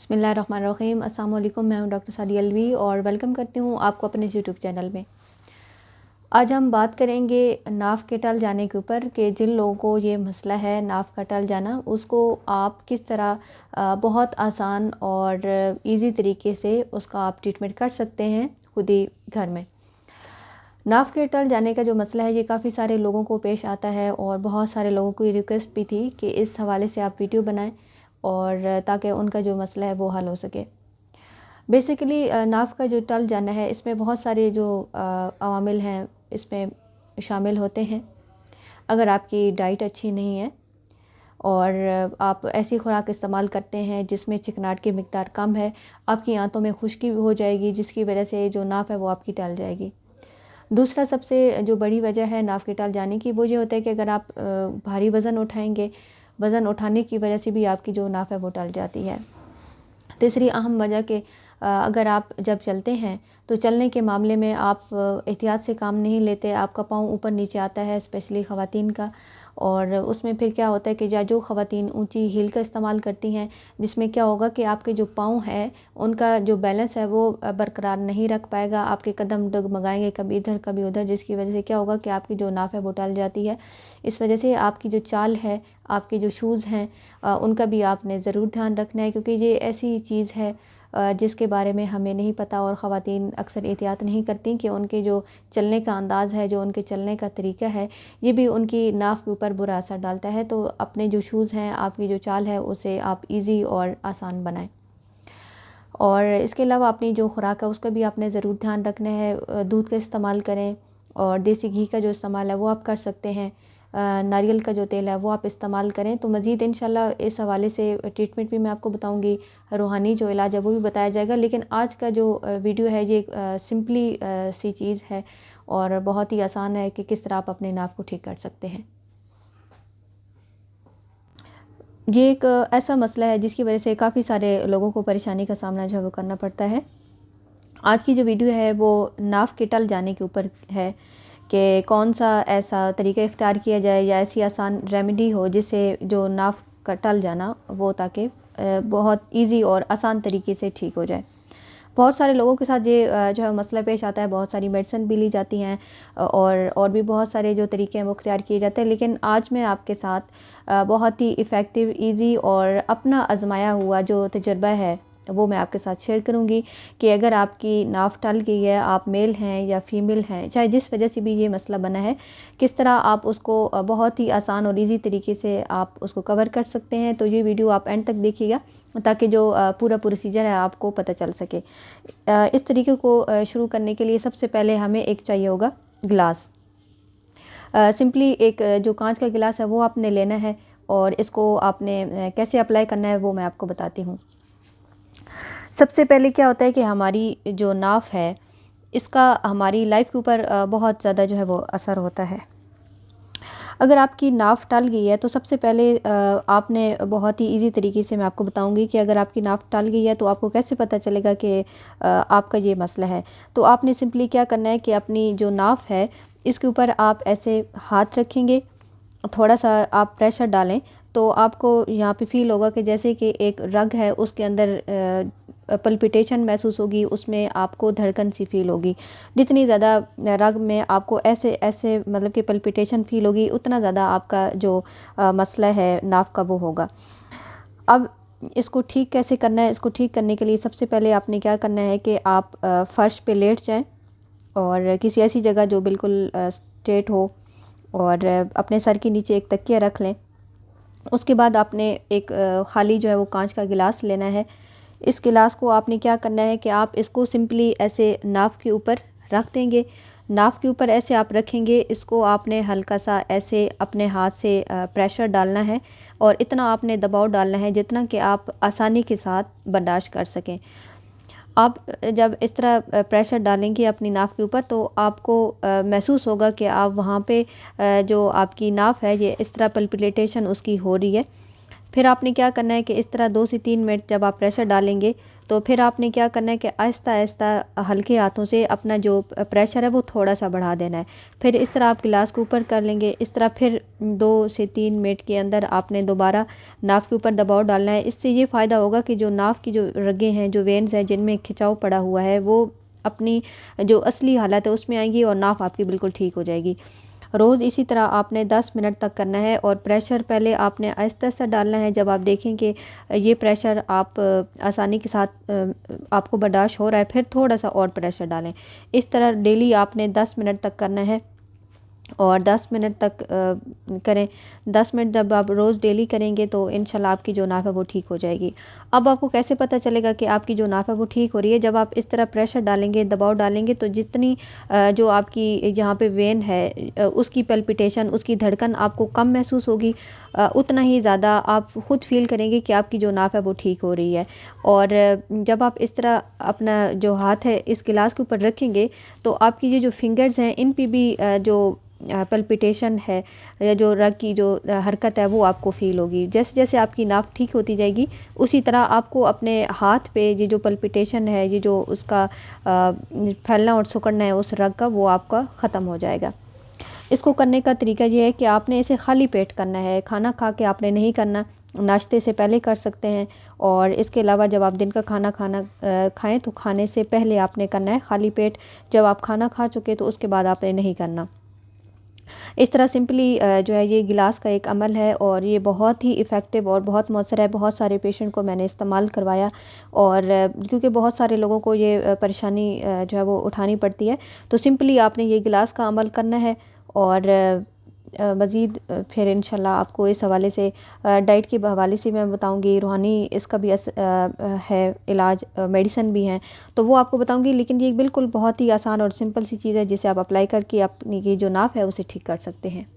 बिस्मिल्लाहिर्रहमानिर्रहीम। अस्सलाम वालेकुम। मैं हूं डॉक्टर सादिया अलवी और वेलकम करती हूं आपको अपने यूट्यूब चैनल में। आज हम बात करेंगे नाफ के टल जाने के ऊपर कि जिन लोगों को ये मसला है नाफ का टल जाना, उसको आप किस तरह बहुत आसान और इजी तरीके से उसका आप ट्रीटमेंट कर सकते हैं खुद ही घर में। नाफ के टल जाने का जो मसला है ये काफ़ी सारे लोगों को पेश आता है और बहुत सारे लोगों को ये रिक्वेस्ट भी थी कि इस हवाले से आप वीडियो बनाएं और ताकि उनका जो मसला है वो हल हो सके। बेसिकली नाफ का जो टल जाना है इसमें बहुत सारे जो अवामिल हैं इसमें शामिल होते हैं। अगर आपकी डाइट अच्छी नहीं है और आप ऐसी खुराक इस्तेमाल करते हैं जिसमें चिकनाहट की मिकदार कम है, आपकी आंतों में खुश्की हो जाएगी जिसकी वजह से जो नाफ है वो आपकी टल जाएगी। दूसरा सबसे जो बड़ी वजह है नाफ के टल जाने की वो ये होता है कि अगर आप भारी वज़न उठाएंगे, वज़न उठाने की वजह से भी आपकी जो नाफ है वो टल जाती है। तीसरी अहम वजह कि अगर आप जब चलते हैं तो चलने के मामले में आप एहतियात से काम नहीं लेते, आपका पाँव ऊपर नीचे आता है, स्पेशली ख़वातीन का। और उसमें फिर क्या होता है कि जो ख़वातीन ऊंची हील का इस्तेमाल करती हैं, जिसमें क्या होगा कि आपके जो पाँव हैं उनका जो बैलेंस है वो बरकरार नहीं रख पाएगा, आपके कदम डगमगाएंगे कभी इधर कभी उधर, जिसकी वजह से क्या होगा कि आपकी जो नाफ है वो टल जाती है। इस वजह से आपकी जो चाल है, आपके जो शूज़ हैं उनका भी आपने ज़रूर ध्यान रखना है, क्योंकि ये ऐसी चीज़ है जिसके बारे में हमें नहीं पता और ख़वातीन अक्सर एहतियात नहीं करती कि उनके जो चलने का अंदाज़ है, जो उनके चलने का तरीका है, ये भी उनकी नाफ के ऊपर बुरा असर डालता है। तो अपने जो शूज़ हैं, आपकी जो चाल है, उसे आप इजी और आसान बनाएं। और इसके अलावा अपनी जो खुराक है उसका भी आपने ज़रूर ध्यान रखना है। दूध का इस्तेमाल करें और देसी घी का जो इस्तेमाल है वो आप कर सकते हैं। नारियल का जो तेल है वो आप इस्तेमाल करें। तो मज़ीद इंशाल्लाह इस हवाले से ट्रीटमेंट भी मैं आपको बताऊंगी, रूहानी जो इलाज है वो भी बताया जाएगा। लेकिन आज का जो वीडियो है ये सिंपली सी चीज़ है और बहुत ही आसान है कि किस तरह आप अपने नाफ को ठीक कर सकते हैं। ये एक ऐसा मसला है जिसकी वजह से काफ़ी सारे लोगों को परेशानी का सामना जो है वो करना पड़ता है। आज की जो वीडियो है वो नाफ के टल जाने के ऊपर है कि कौन सा ऐसा तरीका इख्तियार किया जाए या ऐसी आसान रेमेडी हो जिससे जो नाफ का टल जाना वो ताकि बहुत इजी और आसान तरीके से ठीक हो जाए। बहुत सारे लोगों के साथ ये जो है मसला पेश आता है, बहुत सारी मेडिसिन भी ली जाती हैं और भी बहुत सारे जो तरीके हैं वो इख्तियार किए जाते हैं। लेकिन आज मैं आपके साथ बहुत ही इफ़ेक्टिव, इजी और अपना आजमाया हुआ जो तजुर्बा है वो मैं आपके साथ शेयर करूंगी कि अगर आपकी नाफ टल गई है, आप मेल हैं या फीमेल हैं, चाहे जिस वजह से भी ये मसला बना है, किस तरह आप उसको बहुत ही आसान और इजी तरीके से आप उसको कवर कर सकते हैं। तो ये वीडियो आप एंड तक देखिएगा ताकि जो पूरा प्रोसीजर है आपको पता चल सके। इस तरीके को शुरू करने के लिए सबसे पहले हमें एक चाहिए होगा गिलास। सिंपली एक जो कांच का गिलास है वो आपने लेना है और इसको आपने कैसे अप्लाई करना है वो मैं आपको बताती हूँ। सबसे पहले क्या होता है कि हमारी जो नाफ है इसका हमारी लाइफ के ऊपर बहुत ज़्यादा जो है वो असर होता है। अगर आपकी नाफ टल गई है तो सबसे पहले आपने बहुत ही इजी तरीके से मैं आपको बताऊंगी कि अगर आपकी नाफ टल गई है तो आपको कैसे पता चलेगा कि आपका ये मसला है। तो आपने सिंपली क्या करना है कि अपनी जो नाफ है इसके ऊपर आप ऐसे हाथ रखेंगे, थोड़ा सा आप प्रेशर डालें तो आपको यहाँ पे फील होगा कि जैसे कि एक रग है उसके अंदर पल्पिटेशन महसूस होगी, उसमें आपको धड़कन सी फील होगी। जितनी ज़्यादा रग में आपको ऐसे ऐसे मतलब कि पल्पिटेशन फील होगी उतना ज़्यादा आपका जो मसला है नाफ का वो होगा। अब इसको ठीक कैसे करना है? इसको ठीक करने के लिए सबसे पहले आपने क्या करना है कि आप फ़र्श पे लेट जाएं और किसी ऐसी जगह जो बिल्कुल स्ट्रेट हो और अपने सर के नीचे एक तकिया रख लें। उसके बाद आपने एक खाली जो है वो कांच का गिलास लेना है। इस गिलास को आपने क्या करना है कि आप इसको सिंपली ऐसे नाफ के ऊपर रख देंगे। नाफ के ऊपर ऐसे आप रखेंगे, इसको आपने हल्का सा ऐसे अपने हाथ से प्रेशर डालना है और इतना आपने दबाव डालना है जितना कि आप आसानी के साथ बर्दाश्त कर सकें। आप जब इस तरह प्रेशर डालेंगे अपनी नाफ के ऊपर तो आपको महसूस होगा कि आप वहाँ पे जो आपकी नाफ है ये इस तरह पल्पिटेशन उसकी हो रही है। फिर आपने क्या करना है कि इस तरह 2 से 3 मिनट जब आप प्रेशर डालेंगे तो फिर आपने क्या करना है कि आहिस्ता आहिस्ता हल्के हाथों से अपना जो प्रेशर है वो थोड़ा सा बढ़ा देना है। फिर इस तरह आप गिलास को ऊपर कर लेंगे। इस तरह फिर 2 से 3 मिनट के अंदर आपने दोबारा नाव के ऊपर दबाव डालना है। इससे ये फ़ायदा होगा कि जो नाव की जो रगें हैं, जो वेन्स हैं जिनमें खिंचाव पड़ा हुआ है, वो अपनी जो असली हालत है उसमें आएंगी और नाव आपकी बिल्कुल ठीक हो जाएगी। रोज़ इसी तरह आपने 10 मिनट तक करना है और प्रेशर पहले आपने आहिस्ता आहिस्ता डालना है। जब आप देखें कि ये प्रेशर आप आसानी के साथ आपको बर्दाश्त हो रहा है, फिर थोड़ा सा और प्रेशर डालें। इस तरह डेली आपने 10 मिनट तक करना है और 10 मिनट तक करें। 10 मिनट जब आप रोज़ डेली करेंगे तो इंशाल्लाह आपकी जो नाफ है वो ठीक हो जाएगी। अब आपको कैसे पता चलेगा कि आपकी जो नाफ है वो ठीक हो रही है? जब आप इस तरह प्रेशर डालेंगे, दबाव डालेंगे, तो जितनी जो आपकी यहाँ पे वेन है उसकी पल्पिटेशन, उसकी धड़कन आपको कम महसूस होगी, उतना ही ज़्यादा आप ख़ुद फील करेंगे कि आपकी जो नाफ है वो ठीक हो रही है। और जब आप इस तरह अपना जो हाथ है इस गिलास के ऊपर रखेंगे तो आपकी ये जो फिंगर्स हैं इन पे भी जो पल्पिटेशन है या जो रग की जो हरकत है वो आपको फ़ील होगी। जैसे जैसे आपकी नाफ ठीक होती जाएगी उसी तरह आपको अपने हाथ पे ये जो पल्पिटेशन है, ये जो उसका फैलना और सिकुड़ना है उस रग का, वो आपका ख़त्म हो जाएगा। इसको करने का तरीका ये है कि आपने इसे खाली पेट करना है, खाना खा के आपने नहीं करना, नाश्ते से पहले कर सकते हैं। और इसके अलावा जब आप दिन का खाना खाएं तो खाने से पहले आपने करना है खाली पेट। जब आप खाना खा चुके तो उसके बाद आपने नहीं करना। इस तरह सिंपली जो है ये गिलास का एक अमल है और ये बहुत ही इफ़ेक्टिव और बहुत मौसर है। बहुत सारे पेशेंट को मैंने इस्तेमाल करवाया और क्योंकि बहुत सारे लोगों को ये परेशानी जो है वो उठानी पड़ती है, तो सिंपली आपने ये गिलास का अमल करना है। और मज़ीद फिर इंशाल्लाह आपको इस हवाले से डाइट के हवाले से मैं बताऊंगी, रूहानी इसका भी है इलाज, मेडिसिन भी हैं तो वो आपको बताऊंगी। लेकिन ये बिल्कुल बहुत ही आसान और सिंपल सी चीज़ है जिसे आप अप्लाई करके अपनी ये जो नाफ है उसे ठीक कर सकते हैं।